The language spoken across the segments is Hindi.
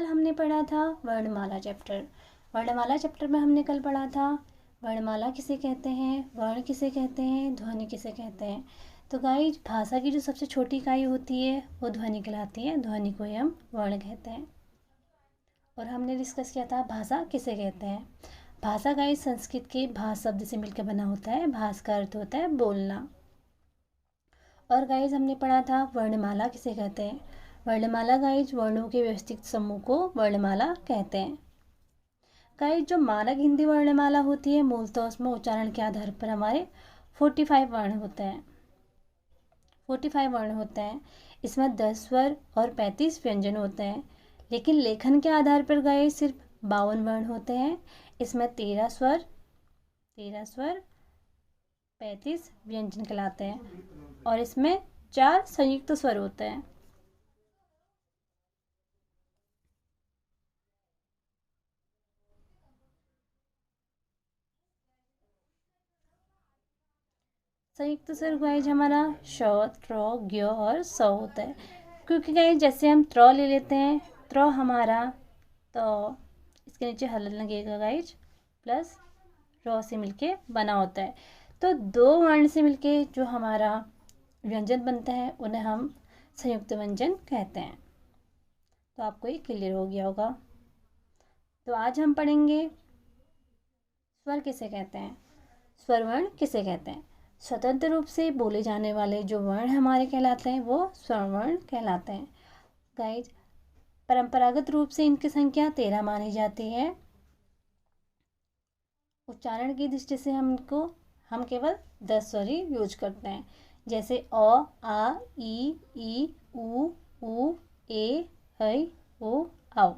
कल हमने पढ़ा था वर्णमाला चैप्टर। वर्णमाला चैप्टर में हमने कल पढ़ा था वर्णमाला किसे कहते हैं, वर्ण किसे कहते हैं, ध्वनि किसे कहते हैं। तो गाइस भाषा की जो सबसे छोटी इकाई होती है वो ध्वनि कहलाती है, ध्वनि को ही हम वर्ण कहते हैं। और हमने डिस्कस किया था भाषा किसे कहते हैं। भाषा गाइस संस्कृत के भाष शब्द से मिलकर बना होता है। भाष का अर्थ होता है बोलना। और गाइस हमने पढ़ा था वर्णमाला किसे कहते हैं। वर्णमाला गाइस वर्णों के व्यवस्थित समूह को वर्णमाला कहते हैं। गाइस जो मानक हिंदी वर्णमाला होती है मूलतः उसमें उच्चारण के आधार पर हमारे 45 वर्ण होते हैं। 45 वर्ण होते हैं। इसमें 10 स्वर और 35 व्यंजन होते हैं। लेकिन लेखन के आधार पर गाइस सिर्फ 52 वर्ण होते हैं। इसमें 13 स्वर 35 व्यंजन कहलाते हैं और इसमें 4 संयुक्त स्वर होते हैं। संयुक्त स्वर गाइस हमारा श, त्र, ज्ञ और स होता है। क्योंकि गाइस जैसे हम त्र ले लेते हैं, त्र हमारा तो इसके नीचे हलन लगेगा गाइस प्लस र से मिलके बना होता है। तो 2 वर्ण से मिलके जो हमारा व्यंजन बनता है उन्हें हम संयुक्त व्यंजन कहते हैं। तो आपको ये क्लियर हो गया होगा। तो आज हम पढ़ेंगे स्वर किसे कहते हैं, स्वर वर्ण किसे कहते हैं। स्वतंत्र रूप से बोले जाने वाले जो वर्ण हमारे कहलाते हैं वो स्वर वर्ण कहलाते हैं। गाइस परंपरागत रूप से इनकी संख्या 13 मानी जाती है। उच्चारण की दृष्टि से हम केवल 10 स्वर ही यूज करते हैं। जैसे अ, आ, ई, उ, ए, ऐ, ओ, औ।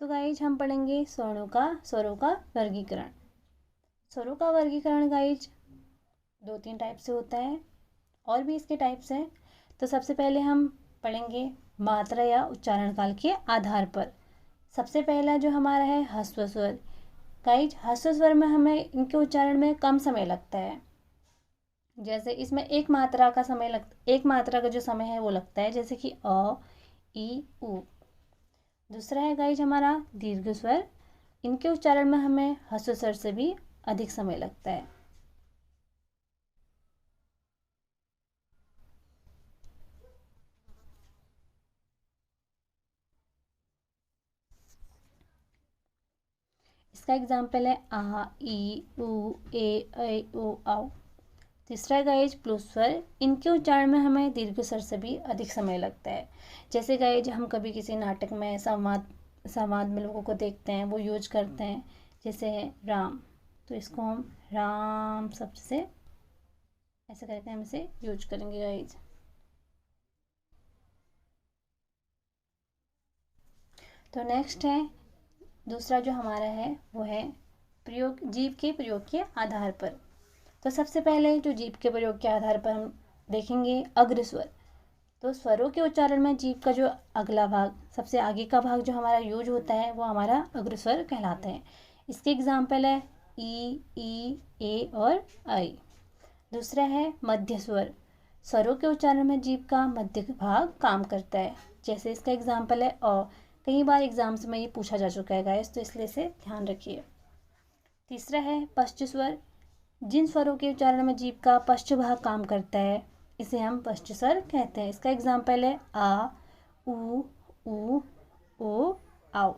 तो गाइज हम पढ़ेंगे स्वरों का वर्गीकरण। स्वरों का वर्गीकरण गाइज 2-3 टाइप से होता है और भी इसके टाइप्स हैं। तो सबसे पहले हम पढ़ेंगे मात्रा या उच्चारण काल के आधार पर। सबसे पहला जो हमारा है ह्रस्व स्वर। गाइज ह्रस्व स्वर में हमें इनके उच्चारण में कम समय लगता है। जैसे इसमें एक मात्रा का जो समय है वो लगता है, जैसे कि अ, ई, उ। दूसरा है गाइज हमारा दीर्घ स्वर। इनके उच्चारण में हमें ह्रस्व स्वर से भी अधिक समय लगता है। इसका एग्जाम्पल है आ, ई, उ, ए, ऐ, ओ, औ। तीसरा गाइज प्लुत स्वर। इनके उच्चारण में हमें दीर्घ स्वर से भी अधिक समय लगता है। जैसे गाइज हम कभी किसी नाटक में संवाद में लोगों को देखते हैं, वो यूज करते हैं, जैसे है राम। तो इसको हम राम शब्द से ऐसे करके हम इसे यूज करेंगे गाइज। तो नेक्स्ट है दूसरा जो हमारा है वो है जीभ के प्रयोग के आधार पर। तो सबसे पहले जो जीभ के प्रयोग के आधार पर हम देखेंगे अग्र स्वर। तो स्वरों के उच्चारण में जीभ का जो अगला भाग, सबसे आगे का भाग जो हमारा यूज होता है वो हमारा अग्र स्वर कहलाता है। इसके एग्जाम्पल है ई, ए और ऐ। दूसरा है मध्य स्वर। स्वरों के उच्चारण में जीभ का मध्य भाग काम करता है। जैसे इसका एग्जाम्पल है अ। कई बार एग्जाम्स में ये पूछा जा चुका है गाइस, तो इसलिए इसे ध्यान रखिए। तीसरा है पश्च स्वर। जिन स्वरों के उच्चारण में जीभ का पश्च भाग काम करता है इसे हम पश्च स्वर कहते हैं। इसका एग्जाम्पल है आ, उ, ओ, औ।